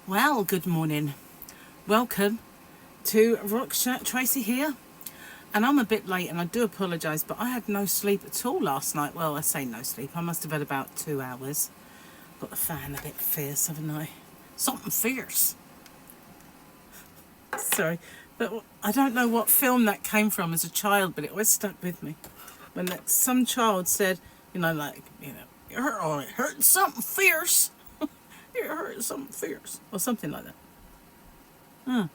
Well, good morning. Welcome to Rockchat. Tracy here. And I'm a bit late and I do apologise, but I had no sleep at all last night. Well, I say no sleep. I must have had about 2 hours. Got the fan a bit fierce, haven't I? Something fierce. Sorry. But I don't know what film that came from as a child, but it always stuck with me. When some child said, it hurt something fierce. It hurt something fierce. Or something like that.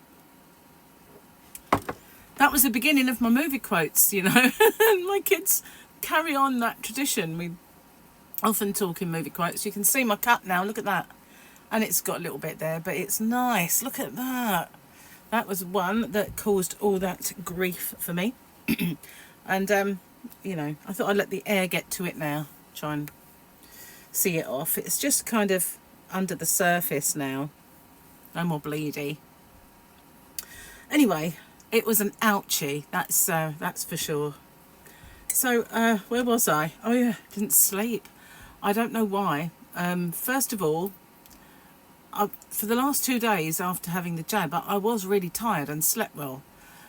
That was the beginning of my movie quotes, and my kids carry on that tradition. We often talk in movie quotes. You can see my cut now, look at that. And it's got a little bit there, but it's nice. Look at that. That was one that caused all that grief for me. And, I thought I'd let the air get to it now. Try and see it off. It's just kind of under the surface now. No more bleedy. Anyway, it was an ouchie. That's for sure. So, where was I? Oh yeah, didn't sleep. I don't know why. First of all, for the last 2 days after having the jab, I was really tired and slept well.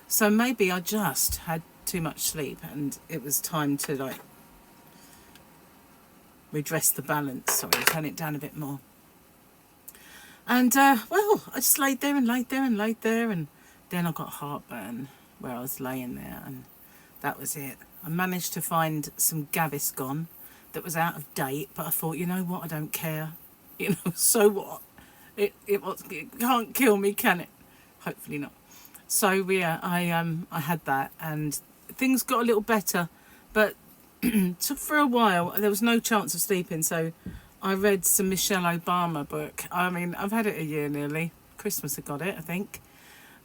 So maybe I just had too much sleep and it was time to redress the balance. Sorry, turn it down a bit more. And, I just laid there and then I got heartburn where I was laying there, and that was it. I managed to find some Gaviscon that was out of date, but I thought, you know what, I don't care. So what? It can't kill me, can it? Hopefully not. So yeah, I had that, and things got a little better, but for a while there was no chance of sleeping. So I read some Michelle Obama book. I mean, I've had it a year nearly. Christmas I got it, I think.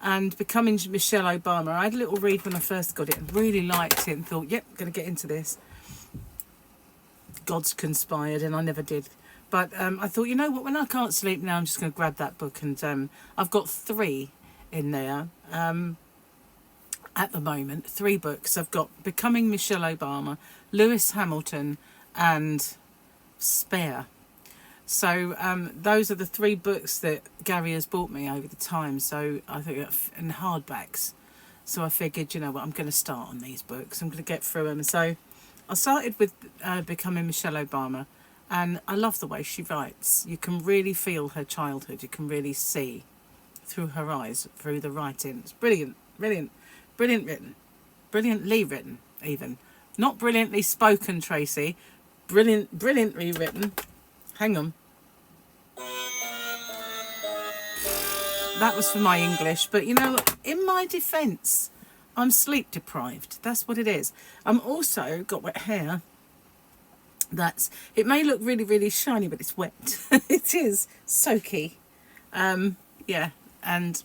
And Becoming Michelle Obama. I had a little read when I first got it and really liked it and thought, yep, going to get into this. God's conspired and I never did. But I thought, you know what, when I can't sleep now, I'm just going to grab that book. And I've got 3 in there at the moment. 3 books. I've got Becoming Michelle Obama, Lewis Hamilton and Spare. So those are the 3 books that Gary has bought me over the time. So I think in hardbacks. So I figured, you know what, I'm going to start on these books. I'm going to get through them. So I started with Becoming Michelle Obama, and I love the way she writes. You can really feel her childhood. You can really see through her eyes, through the writing. It's brilliant, brilliant, brilliant written, brilliantly written, even not brilliantly spoken, Tracy. Brilliantly written. Hang on. That was for my English, but in my defence, I'm sleep deprived. That's what it is. I'm also got wet hair. It may look really, really shiny, but it's wet. It is soaky. Yeah, and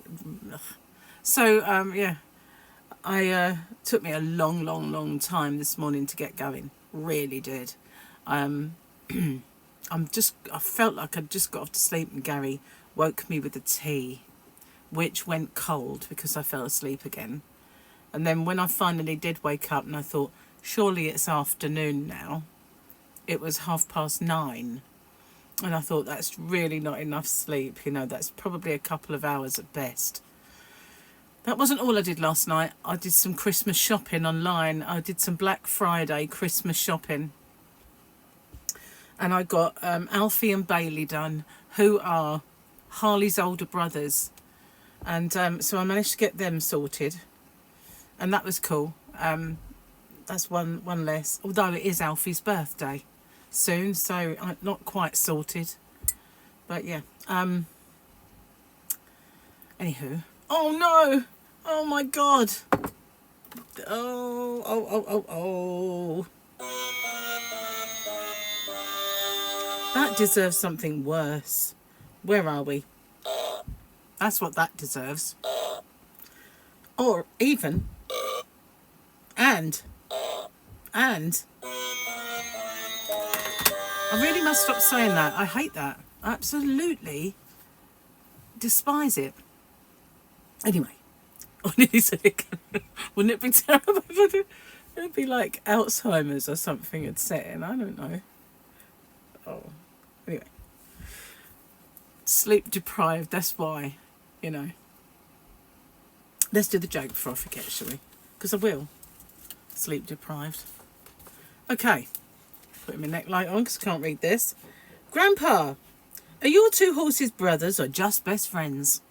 so yeah, I took me a long time this morning to get going. Really did. I felt like I'd just got off to sleep and Gary woke me with the tea, which went cold because I fell asleep again. And then when I finally did wake up and I thought, surely it's afternoon now, it was 9:30. And I thought, that's really not enough sleep. That's probably a couple of hours at best. That wasn't all I did last night. I did some Christmas shopping online. I did some Black Friday Christmas shopping. And I got Alfie and Bailey done, who are Harley's older brothers. And so I managed to get them sorted. And that was cool. That's one less. Although it is Alfie's birthday soon, so I'm not quite sorted. But yeah. Anywho. Oh no! Oh my God! Oh. That deserves something worse. Where are we? That's what that deserves. Or even. And. I really must stop saying that. I hate that. I absolutely despise it. Anyway. I nearly said it. Wouldn't it be terrible if it would be like Alzheimer's or something had set in? I don't know. Oh. Anyway. Sleep deprived, that's why, you know. Let's do the joke before I forget, shall we? Because I will. Sleep deprived. Okay. Putting my neck light on because I can't read this. Grandpa, are your two horses brothers or just best friends?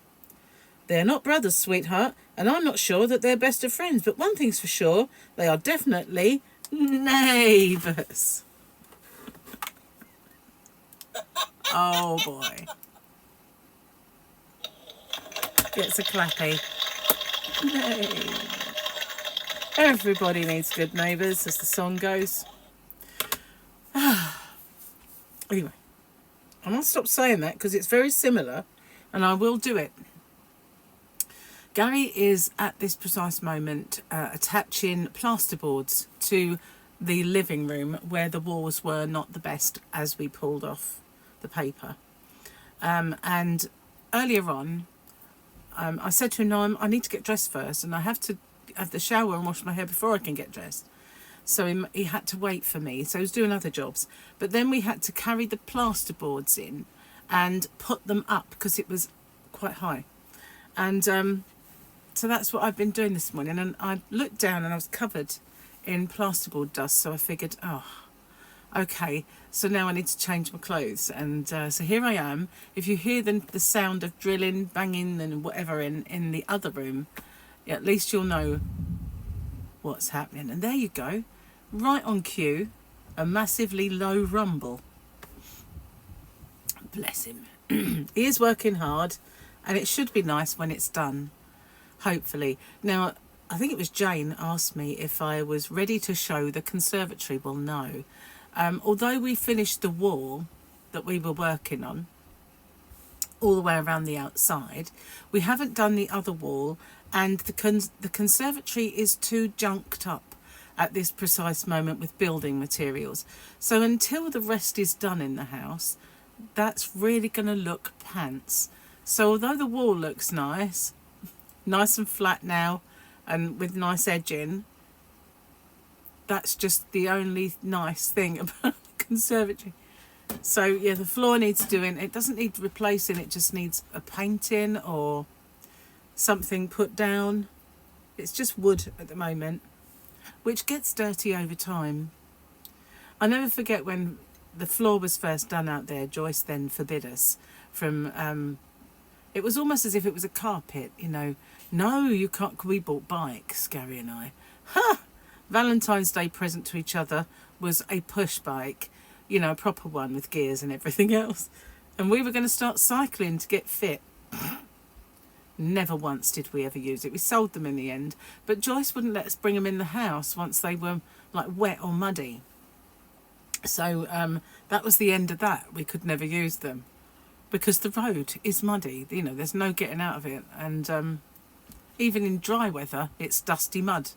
They're not brothers, sweetheart, and I'm not sure that they're best of friends, but one thing's for sure, they are definitely neighbours. Oh boy. Gets a clappy. Nay. Everybody needs good neighbours, as the song goes. Anyway, I must stop saying that because it's very similar, and I will do it. Gary is at this precise moment attaching plasterboards to the living room where the walls were not the best as we pulled off the paper. And earlier on, I said to him, no, I need to get dressed first, and I have to have the shower and wash my hair before I can get dressed. So he had to wait for me. So he was doing other jobs. But then we had to carry the plasterboards in and put them up because it was quite high. And so that's what I've been doing this morning. And I looked down and I was covered in plasterboard dust. So I figured, oh, okay, so now I need to change my clothes. And so here I am. If you hear the sound of drilling, banging and whatever in the other room, at least you'll know what's happening. And there you go, right on cue, a massively low rumble. Bless him. He is working hard, and it should be nice when it's done, hopefully. Now, I think it was Jane asked me if I was ready to show the conservatory. Well, no. Although we finished the wall that we were working on all the way around the outside, we haven't done the other wall, and the conservatory is too junked up at this precise moment with building materials. So until the rest is done in the house, that's really going to look pants. So although the wall looks nice and flat now and with nice edging, that's just the only nice thing about the conservatory. So yeah, the floor needs doing. It doesn't need replacing, it just needs a painting or something put down. It's just wood at the moment, which gets dirty over time. I never forget when the floor was first done out there, Joyce then forbid us from, it was almost as if it was a carpet, you know. No, you can't. We bought bikes, Gary and I. Valentine's Day present to each other was a push bike, you know, a proper one with gears and everything else. And we were going to start cycling to get fit. Never once did we ever use it. We sold them in the end, but Joyce wouldn't let us bring them in the house once they were like wet or muddy. So that was the end of that. We could never use them because the road is muddy. You know, there's no getting out of it. And even in dry weather, it's dusty mud.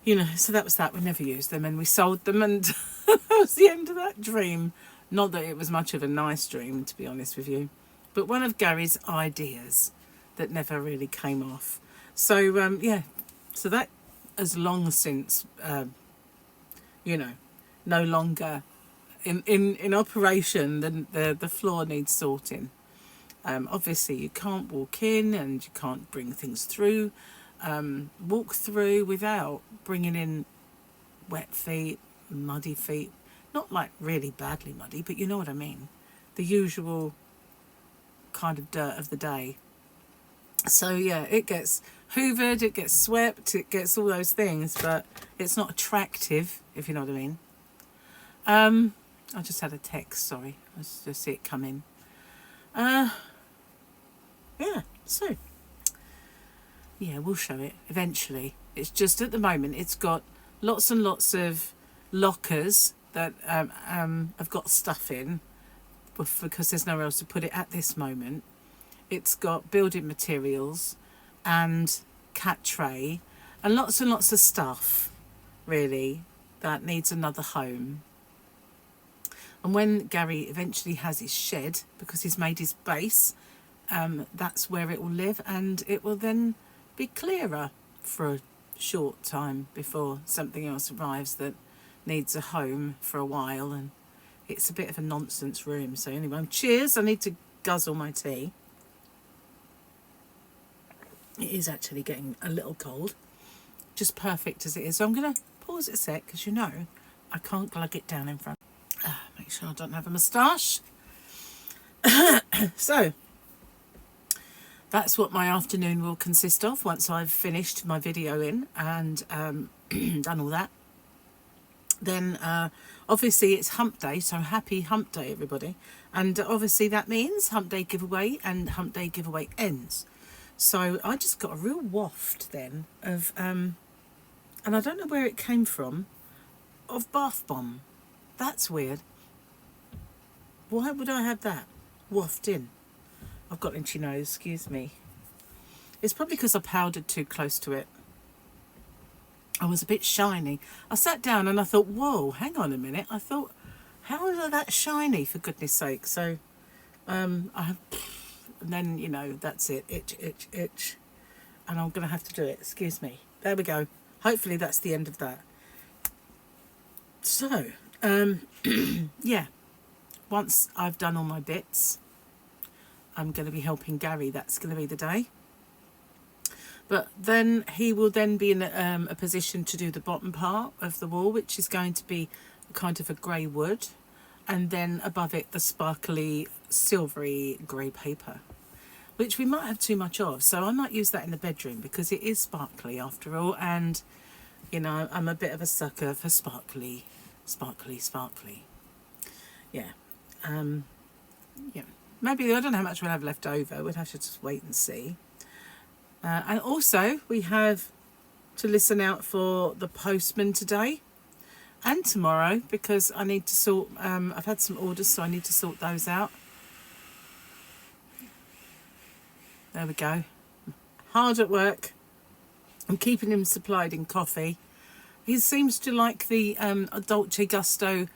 You know, so that was that. We never used them and we sold them, and that was the end of that dream. Not that it was much of a nice dream, to be honest with you, but one of Gary's ideas that never really came off. So, yeah, so that has long since, you know, no longer in operation. The floor needs sorting. Obviously, you can't walk in and you can't bring things through. Walk through without bringing in wet feet, muddy feet. Not like really badly muddy, but you know what I mean. The usual kind of dirt of the day. So yeah, it gets hoovered, it gets swept, it gets all those things, but it's not attractive, if you know what I mean. I just had a text, sorry. I just see it come in. Yeah, so yeah, we'll show it eventually. It's just at the moment it's got lots and lots of lockers that have got stuff in because there's nowhere else to put it at this moment. It's got building materials and cat tray and lots of stuff really that needs another home. And when Gary eventually has his shed, because he's made his base, that's where it will live, and it will then be clearer for a short time before something else arrives that needs a home for a while. And it's a bit of a nonsense room. So anyway, cheers. I need to guzzle my tea. It is actually getting a little cold, just perfect as it is. So I'm going to pause it a sec, because you know I can't glug it down in front. Make sure I don't have a moustache. So that's what my afternoon will consist of once I've finished my video in and done all that. Then obviously it's hump day, so happy hump day everybody. And obviously that means hump day giveaway, and hump day giveaway ends. So I just got a real waft then of and I don't know where it came from, of bath bomb. That's weird. Why would I have that waft in? I've got itchy nose, excuse me. It's probably because I powdered too close to it. I was a bit shiny. I sat down and I thought, whoa, hang on a minute. I thought, how is I that shiny, for goodness sake? So and then, you know, that's it. Itch, itch, itch. And I'm going to have to do it. Excuse me. There we go. Hopefully that's the end of that. So, yeah. Once I've done all my bits, I'm going to be helping Gary. That's going to be the day. But then he will then be in a position to do the bottom part of the wall, which is going to be kind of a grey wood. And then above it, the sparkly, silvery grey paper, which we might have too much of. So I might use that in the bedroom, because it is sparkly after all. And, you know, I'm a bit of a sucker for sparkly, sparkly, sparkly. Yeah. Yeah. Maybe, I don't know how much we'll have left over. We'll have to just wait and see. And also, we have to listen out for the postman today and tomorrow, because I need to sort, I've had some orders, so I need to sort those out. There we go. Hard at work. I'm keeping him supplied in coffee. He seems to like the Dolce Gusto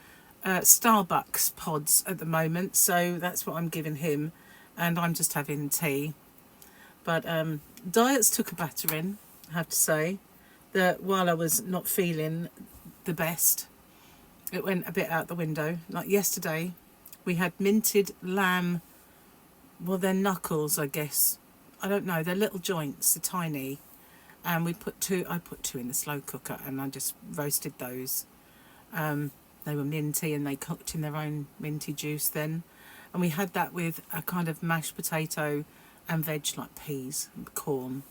Starbucks pods at the moment, so that's what I'm giving him, and I'm just having tea. But diets took a battering, I have to say, that while I was not feeling the best, it went a bit out the window. Like yesterday, we had minted lamb, well, they're knuckles, I guess. I don't know, they're little joints, they're tiny. And I put two in the slow cooker, and I just roasted those. They were minty, and they cooked in their own minty juice then. And we had that with a kind of mashed potato and veg like peas and corn.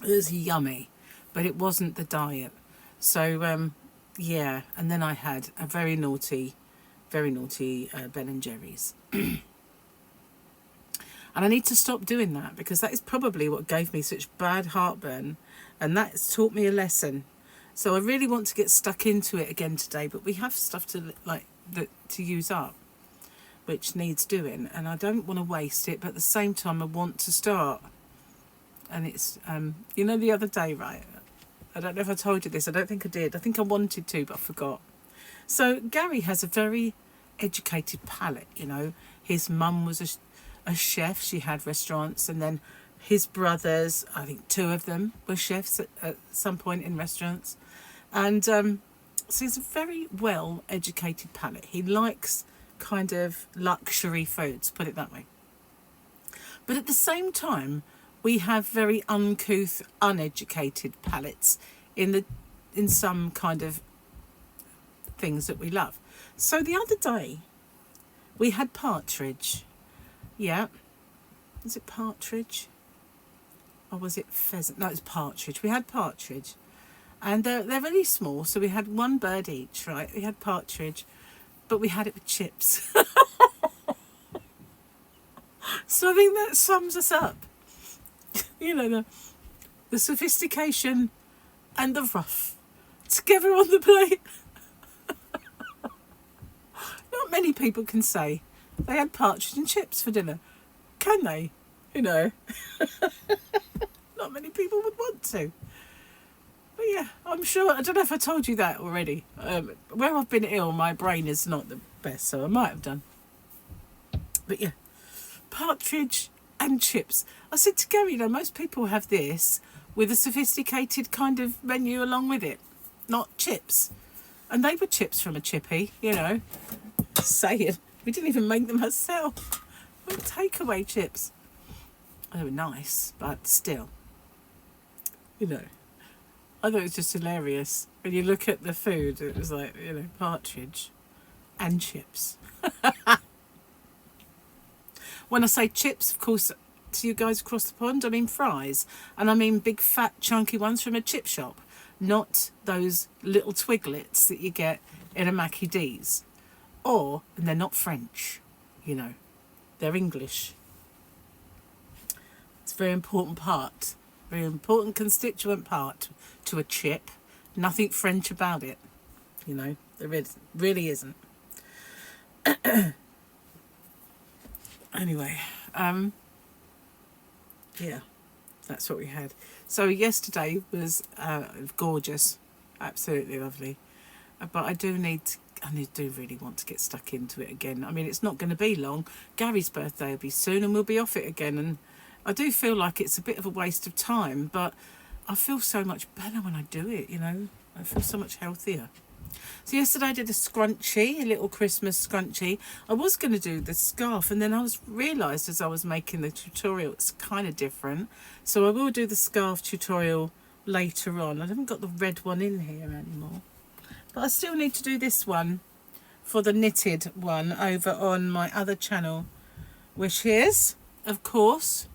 It was yummy, but it wasn't the diet. So, yeah. And then I had a very naughty Ben and Jerry's. And I need to stop doing that, because that is probably what gave me such bad heartburn, and that's taught me a lesson. So I really want to get stuck into it again today, but we have stuff to to use up, which needs doing, and I don't want to waste it, but at the same time I want to start. And it's you know, the other day, right, I don't know if I told you this, I don't think I did. I think I wanted to, but I forgot. So Gary has a very educated palate, you know. His mum was a chef. She had restaurants, and then his brothers, I think 2 of them were chefs at some point in restaurants. And so he's a very well educated palate. He likes kind of luxury foods, put it that way. But at the same time, we have very uncouth, uneducated palates in some kind of things that we love. So the other day we had partridge. Yeah. Is it partridge? Or was it pheasant? No, it's partridge. We had partridge. And they're really small, so we had 1 bird each, right? We had partridge, but we had it with chips. So I think that sums us up. You know, the sophistication and the rough together on the plate. Not many people can say they had partridge and chips for dinner, can they? You know. Not many people would want to. But yeah, I'm sure, I don't know if I told you that already. Where I've been ill, my brain is not the best, so I might have done. But yeah, partridge and chips. I said to Gary, you know, most people have this with a sophisticated kind of menu along with it, not chips. And they were chips from a chippy, you know. Saying, we didn't even make them ourselves. Takeaway chips. They were nice, but still, you know, I thought it was just hilarious. When you look at the food, it was like, you know, partridge and chips. When I say chips, of course, to you guys across the pond, I mean fries. And I mean big, fat, chunky ones from a chip shop. Not those little twiglets that you get in a Mackie D's. And they're not French, you know. They're English. It's a very important part. Very important constituent part to a chip. Nothing French about it. You know, there really isn't. Anyway, yeah, that's what we had. So yesterday was gorgeous, absolutely lovely. But I do really want to get stuck into it again. I mean, it's not going to be long. Gary's birthday will be soon and we'll be off it again. And I do feel like it's a bit of a waste of time, but I feel so much better when I do it, you know. I feel so much healthier. So yesterday I did a scrunchie, a little Christmas scrunchie. I was going to do the scarf, and then I realised as I was making the tutorial it's kind of different. So I will do the scarf tutorial later on. I haven't got the red one in here anymore. But I still need to do this one for the knitted one over on my other channel, which is, of course,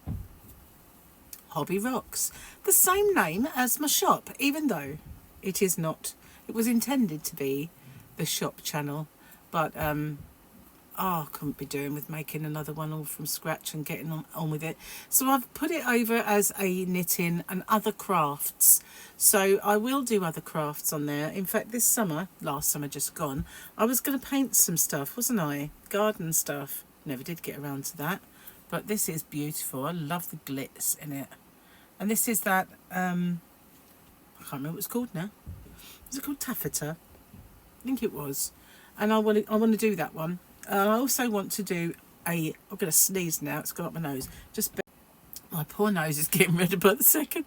Hobby Rocks. The same name as my shop, even though it is not. It was intended to be the shop channel, but I couldn't be doing with making another one all from scratch and getting on with it. So I've put it over as a knitting and other crafts. So I will do other crafts on there. In fact, last summer just gone, I was going to paint some stuff, wasn't I? Garden stuff. Never did get around to that. But this is beautiful. I love the glitz in it. And this is that, I can't remember what it's called now. Is it called taffeta? I think it was. And I want to do that one. I also want to do I'm going to sneeze now. It's gone up my nose. My poor nose is getting redder by the second.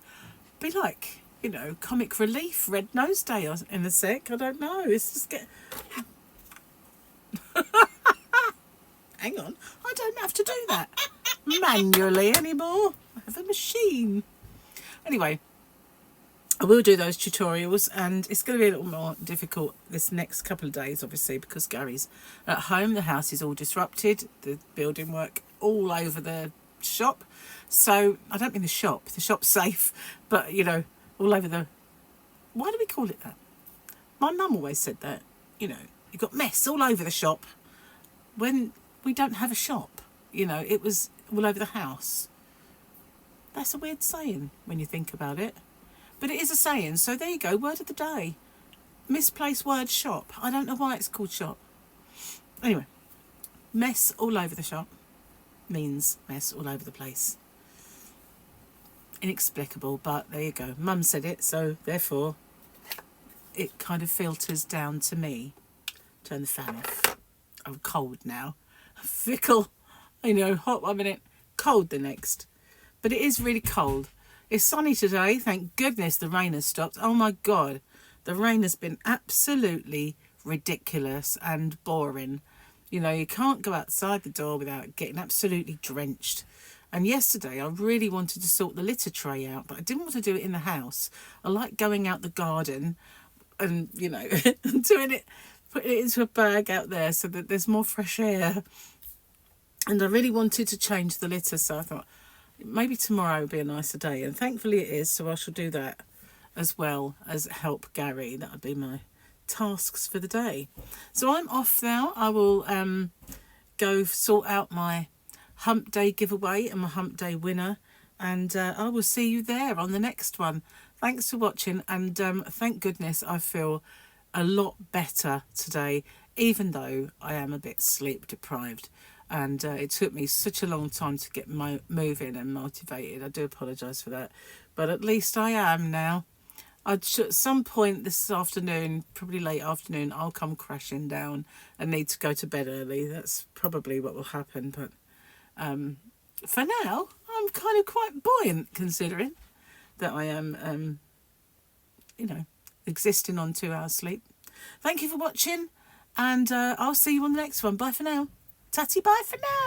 Be like, you know, comic relief, red nose day in a sec. I don't know. It's just Hang on. I don't have to do that manually anymore. I have a machine. Anyway, I will do those tutorials, and it's going to be a little more difficult this next couple of days, obviously, because Gary's at home. The house is all disrupted, the building work all over the shop. So I don't mean the shop's safe, but, you know, all over the... Why do we call it that? My mum always said that, you know, you've got mess all over the shop when we don't have a shop. You know, it was all over the house. That's a weird saying when you think about it. But it is a saying, so there you go, word of the day. Misplaced word shop. I don't know why it's called shop. Anyway, mess all over the shop means mess all over the place. Inexplicable, but there you go. Mum said it, so therefore it kind of filters down to me. Turn the fan off. I'm cold now. Fickle. You know, hot 1 minute, cold the next. But it is really cold. It's sunny today, thank goodness the rain has stopped. Oh my God, the rain has been absolutely ridiculous and boring. You know, you can't go outside the door without getting absolutely drenched. And yesterday I really wanted to sort the litter tray out, but I didn't want to do it in the house. I like going out the garden and, you know, putting it into a bag out there so that there's more fresh air. And I really wanted to change the litter, so I thought, maybe tomorrow will be a nicer day, and thankfully it is, so I shall do that as well as help Gary. That would be my tasks for the day. So I'm off now. I will go sort out my hump day giveaway and my hump day winner, and I will see you there on the next one. Thanks for watching, and thank goodness I feel a lot better today, even though I am a bit sleep deprived. And it took me such a long time to get moving and motivated. I do apologise for that. But at least I am now. At some point this afternoon, probably late afternoon, I'll come crashing down and need to go to bed early. That's probably what will happen. But for now, I'm kind of quite buoyant considering that I am, you know, existing on 2 hours sleep. Thank you for watching, and I'll see you on the next one. Bye for now. Tatty bye for now.